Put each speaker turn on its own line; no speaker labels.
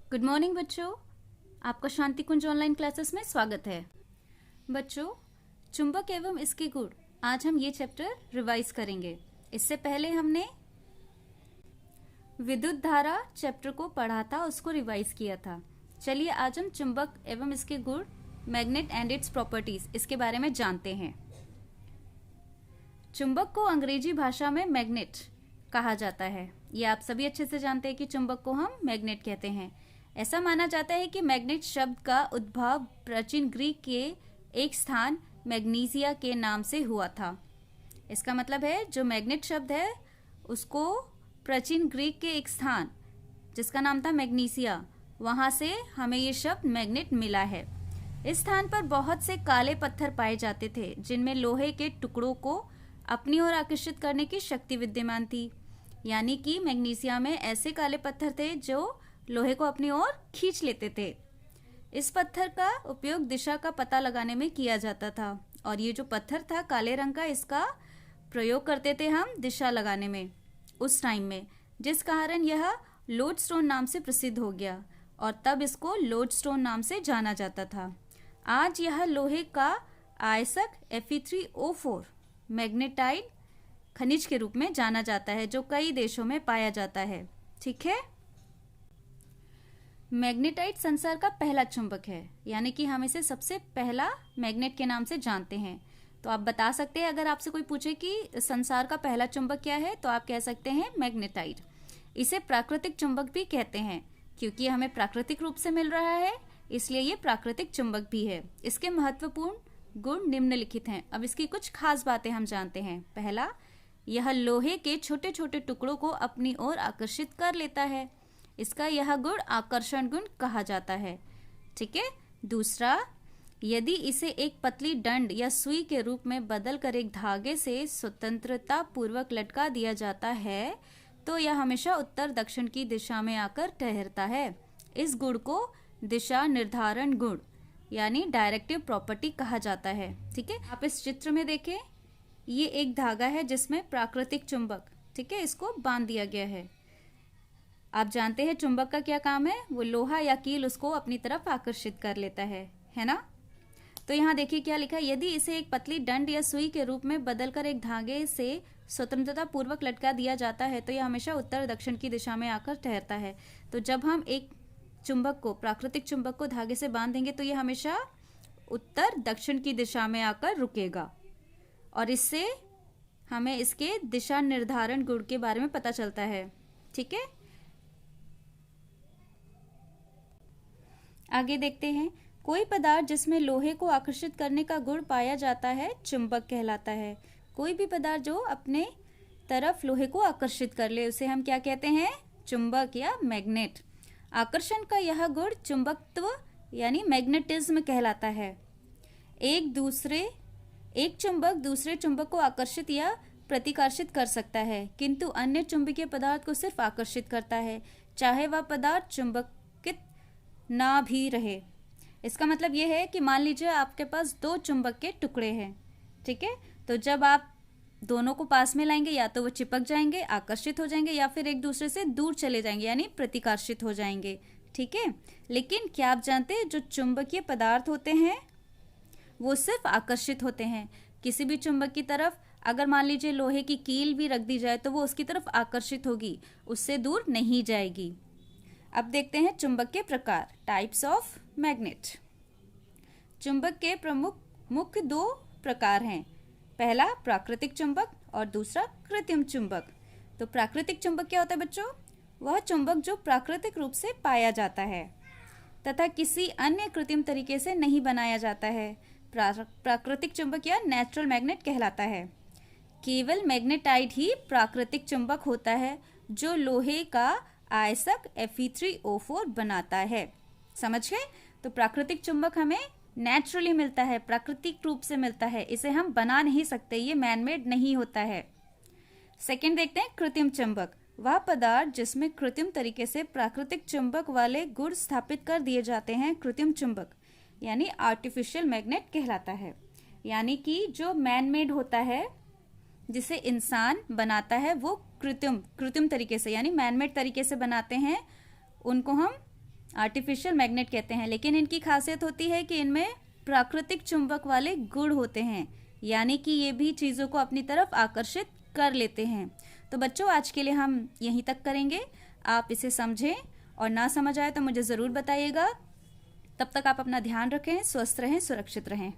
Good morning बच्चों, आपका शांति कुंज online classes में स्वागत है। बच्चों, चुंबक एवं इसके गुण, आज हम ये चैप्टर रिवाइज करेंगे। इससे पहले हमने विद्युत धारा चैप्टर को पढ़ा था, उसको रिवाइज किया था। चलिए आज हम चुंबक एवं इसके गुण, मैग्नेट एंड इट्स प्रॉपर्टीज, इसके बारे में जानते हैं। चुंबक को अंग्रेजी भाषा में मैग्नेट कहा जाता है। ये आप सभी अच्छे से जानते हैं कि चुंबक को हम मैग्नेट कहते हैं। ऐसा माना जाता है कि मैग्नेट शब्द का उद्भव प्राचीन ग्रीक के एक स्थान मैग्नीसिया के नाम से हुआ था। इसका मतलब है जो मैग्नेट शब्द है उसको प्राचीन ग्रीक के एक स्थान जिसका नाम था मैग्नीसिया, वहां से हमें ये शब्द मैग्नेट मिला है। इस स्थान पर बहुत से काले पत्थर पाए जाते थे जिनमें लोहे के टुकड़ों को अपनी ओर आकर्षित करने की शक्ति विद्यमान थी। यानी कि मैग्नीसिया में ऐसे काले पत्थर थे जो लोहे को अपनी ओर खींच लेते थे। इस पत्थर का उपयोग दिशा का पता लगाने में किया जाता था और ये जो पत्थर था काले रंग का, इसका प्रयोग करते थे हम दिशा लगाने में उस टाइम में, जिस कारण यह लोडस्टोन नाम से प्रसिद्ध हो गया और तब इसको लोडस्टोन नाम से जाना जाता था। आज यह लोहे का आयस्क Fe3O4 मैग्नेटाइट खनिज के रूप में जाना जाता है जो कई देशों में पाया जाता है। ठीक है, मैग्नेटाइट संसार का पहला चुंबक है, यानी कि हम इसे सबसे पहला मैग्नेट के नाम से जानते हैं। तो आप बता सकते हैं, अगर आपसे कोई पूछे कि संसार का पहला चुंबक क्या है तो आप कह सकते हैं मैग्नेटाइट। इसे प्राकृतिक चुंबक भी कहते हैं क्योंकि हमें प्राकृतिक रूप से मिल रहा है, इसलिए ये प्राकृतिक चुंबक भी है। इसके महत्वपूर्ण गुण निम्नलिखित हैं। अब इसकी कुछ खास बातें हम जानते हैं। पहला, यह लोहे के छोटे छोटे टुकड़ों को अपनी ओर आकर्षित कर लेता है। इसका यह गुण आकर्षण गुण कहा जाता है। ठीक है। दूसरा, यदि इसे एक पतली डंड या सुई के रूप में बदलकर एक धागे से स्वतंत्रता पूर्वक लटका दिया जाता है तो यह हमेशा उत्तर दक्षिण की दिशा में आकर ठहरता है। इस गुण को दिशा निर्धारण गुण यानी डायरेक्टिव प्रॉपर्टी कहा जाता है। ठीक है, आप इस चित्र में देखें, ये एक धागा है जिसमें प्राकृतिक चुंबक, ठीक है, इसको बांध दिया गया है। आप जानते हैं चुंबक का क्या काम है, वो लोहा या कील उसको अपनी तरफ आकर्षित कर लेता है ना। तो यहाँ देखिए क्या लिखा है, यदि इसे एक पतली डंड या सुई के रूप में बदलकर एक धागे से स्वतंत्रता पूर्वक लटका दिया जाता है तो यह हमेशा उत्तर दक्षिण की दिशा में आकर ठहरता है। तो जब हम एक चुंबक को, प्राकृतिक चुंबक को धागे से बांध देंगे तो यह हमेशा उत्तर दक्षिण की दिशा में आकर रुकेगा और इससे हमें इसके दिशा निर्धारण गुण के बारे में पता चलता है। ठीक है, आगे देखते हैं। कोई पदार्थ जिसमें लोहे को आकर्षित करने का गुण पाया जाता है चुंबक कहलाता है। कोई भी पदार्थ जो अपने तरफ लोहे को आकर्षित कर ले उसे हम क्या कहते हैं, चुंबक या मैग्नेट। आकर्षण का यह गुण चुंबकत्व यानी मैग्नेटिज्म कहलाता है। एक चुंबक दूसरे चुंबक को आकर्षित या प्रतिकर्षित कर सकता है, किंतु अन्य चुंबकीय पदार्थ को सिर्फ आकर्षित करता है, चाहे वह पदार्थ चुंबकित ना भी रहे। इसका मतलब यह है कि मान लीजिए आपके पास दो चुंबक के टुकड़े हैं, ठीक है, तो जब आप दोनों को पास में लाएंगे या तो वो चिपक जाएंगे, आकर्षित हो जाएंगे, या फिर एक दूसरे से दूर चले जाएंगे यानी प्रतिकर्षित हो जाएंगे। ठीक है, लेकिन क्या आप जानते हैं जो चुंबकीय पदार्थ होते हैं वो सिर्फ आकर्षित होते हैं। किसी भी चुंबक की तरफ अगर मान लीजिए लोहे की कील भी रख दी जाए तो वो उसकी तरफ आकर्षित होगी, उससे दूर नहीं जाएगी। अब देखते हैं चुंबक के प्रकार, टाइप्स ऑफ मैग्नेट। चुंबक के प्रमुख मुख्य दो प्रकार हैं। पहला प्राकृतिक चुंबक और दूसरा कृत्रिम चुंबक। तो प्राकृतिक चुंबक क्या होता है बच्चों, वह चुंबक जो प्राकृतिक रूप से पाया जाता है तथा किसी अन्य कृत्रिम तरीके से नहीं बनाया जाता है। प्राकृतिक चुंबक या नेचुरल मैग्नेट कहलाता है। केवल मैग्नेटाइट ही प्राकृतिक चुंबक होता है जो लोहे का आयस्क Fe3O4 बनाता है। समझ गए? तो प्राकृतिक चुंबक हमें नेचुरली मिलता है, प्राकृतिक रूप से मिलता है, इसे हम बना नहीं सकते, ये मैनमेड नहीं होता है। सेकंड देखते हैं कृत्रिम चुंबक। वह पदार्थ जिसमें कृत्रिम तरीके से प्राकृतिक चुंबक वाले गुण स्थापित कर दिए जाते हैं कृत्रिम चुंबक यानी आर्टिफिशियल मैग्नेट कहलाता है। यानी कि जो मैनमेड होता है, जिसे इंसान बनाता है, वो कृत्रिम तरीके से यानी मैनमेड तरीके से बनाते हैं, उनको हम आर्टिफिशियल मैग्नेट कहते हैं, लेकिन इनकी खासियत होती है कि इनमें प्राकृतिक चुंबक वाले गुण होते हैं, यानी कि ये भी चीज़ों को अपनी तरफ आकर्षित कर लेते हैं। तो बच्चों, आज के लिए हम यहीं तक करेंगे। आप इसे समझें और ना समझ आए तो मुझे ज़रूर बताइएगा। तब तक आप अपना ध्यान रखें, स्वस्थ रहें, सुरक्षित रहें।